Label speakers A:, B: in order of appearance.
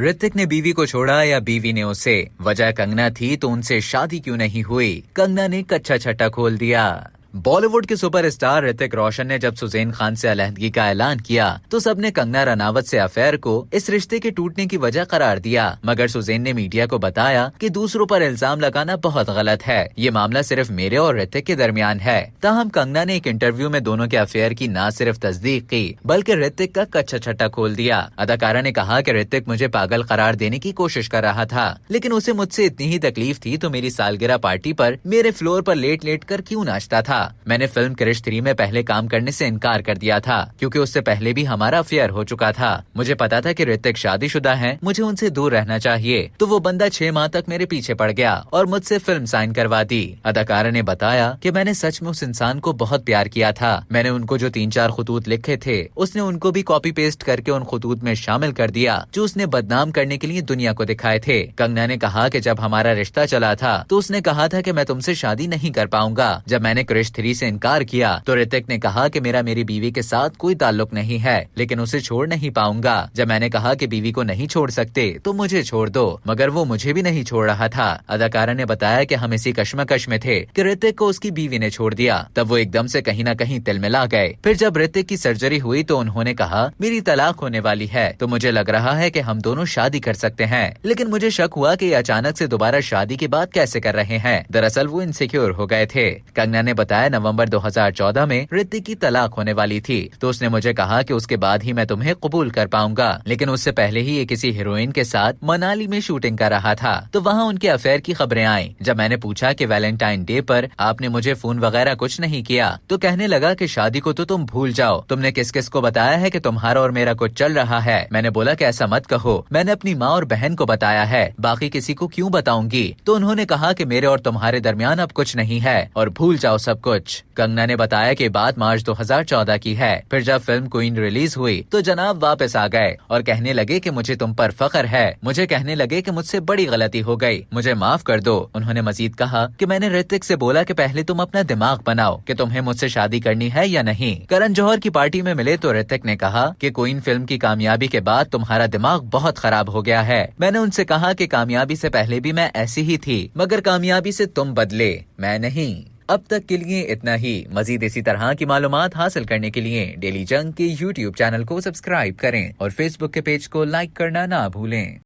A: ऋतिक ने बीवी को छोड़ा या बीवी ने उसे? वजह कंगना थी तो उनसे शादी क्यों नहीं हुई? कंगना ने कच्चा छट्टा खोल दिया। बॉलीवुड के सुपरस्टार ऋतिक रोशन ने जब सुजैन खान से अलहदगी का ऐलान किया तो सबने कंगना रनावत से अफेयर को इस रिश्ते के टूटने की वजह करार दिया, मगर सुजैन ने मीडिया को बताया कि दूसरों पर इल्जाम लगाना बहुत गलत है। ये मामला सिर्फ मेरे और ऋतिक के दरमियान है। ताहम कंगना ने एक इंटरव्यू में दोनों के अफेयर की न सिर्फ तस्दीक की बल्कि ऋतिक का कच्चा छट्टा खोल दिया। अदाकारा ने कहा कि ऋतिक मुझे पागल करार देने की कोशिश कर रहा था, लेकिन उसे मुझसे इतनी ही तकलीफ थी तो मेरी सालगिरह पार्टी पर मेरे फ्लोर पर लेट लेट कर क्यों नाचता था। मैंने फिल्म क्रिश 3 में पहले काम करने से इनकार कर दिया था क्योंकि उससे पहले भी हमारा अफेयर हो चुका था। मुझे पता था कि ऋतिक शादीशुदा है, मुझे उनसे दूर रहना चाहिए, तो वो बंदा 6 माह तक मेरे पीछे पड़ गया और मुझसे फिल्म साइन करवा दी। अदाकारा ने बताया कि मैंने सच में उस इंसान को बहुत प्यार किया था। मैंने उनको जो 3-4 खतूत लिखे थे उसने उनको भी कॉपी पेस्ट करके उन खतूत में शामिल कर दिया जो उसने बदनाम करने के लिए दुनिया को दिखाए थे। कंगना ने कहा कि जब हमारा रिश्ता चला था तो उसने कहा था कि मैं तुमसे शादी नहीं कर पाऊंगा। जब मैंने क्रिश 3 से इनकार किया तो ऋतिक ने कहा कि मेरी बीवी के साथ कोई ताल्लुक नहीं है, लेकिन उसे छोड़ नहीं पाऊंगा। जब मैंने कहा कि बीवी को नहीं छोड़ सकते तो मुझे छोड़ दो, मगर वो मुझे भी नहीं छोड़ रहा था। अदाकारा ने बताया कि हम इसी कश्मकश में थे कि ऋतिक को उसकी बीवी ने छोड़ दिया। तब वो एकदम से कहीं न कहीं तिलमिला गए। फिर जब ऋतिक की सर्जरी हुई तो उन्होंने कहा मेरी तलाक होने वाली है, तो मुझे लग रहा है कि हम दोनों शादी कर सकते हैं। लेकिन मुझे शक हुआ कि अचानक से दोबारा शादी की बात कैसे कर रहे हैं। दरअसल वो इनसिक्योर हो गए थे। कंगना ने बताया नवंबर 2014 में ऋतिक की तलाक होने वाली थी तो उसने मुझे कहा कि उसके बाद ही मैं तुम्हें कबूल कर पाऊंगा, लेकिन उससे पहले ही ये किसी हीरोइन के साथ मनाली में शूटिंग कर रहा था तो वहाँ उनके अफेयर की खबरें आई। जब मैंने पूछा कि वैलेंटाइन डे पर आपने मुझे फोन वगैरह कुछ नहीं किया तो कहने लगा कि शादी को तो तुम भूल जाओ, तुमने किस किस को बताया है कि तुम्हारा और मेरा कुछ चल रहा है। मैंने बोला कि ऐसा मत कहो, मैंने अपनी माँ और बहन को बताया है, बाकी किसी को क्यों बताऊंगी। तो उन्होंने कहा कि मेरे और तुम्हारे दरमियान अब कुछ नहीं है और भूल जाओ सब कुछ। कंगना ने बताया कि बात मार्च 2014 की है। फिर जब फिल्म क्वीन रिलीज हुई तो जनाब वापस आ गए और कहने लगे कि मुझे तुम पर फख्र है। मुझे कहने लगे कि मुझसे बड़ी गलती हो गई, मुझे माफ कर दो। उन्होंने मजीद कहा कि मैंने ऋतिक से बोला कि पहले तुम अपना दिमाग बनाओ कि तुम्हें मुझसे शादी करनी है या नहीं। करण जौहर की पार्टी में मिले तो ऋतिक ने कहा कि क्वीन फिल्म की कामयाबी के बाद तुम्हारा दिमाग बहुत खराब हो गया है। मैंने उनसे कहा कि कामयाबी से पहले भी मैं ऐसी ही थी, मगर कामयाबी से तुम बदले, मैं नहीं। अब तक के लिए इतना ही। मजीद इसी तरह की मालूमात हासिल करने के लिए डेली जंग के YouTube चैनल को सब्सक्राइब करें और Facebook के पेज को लाइक करना ना भूलें।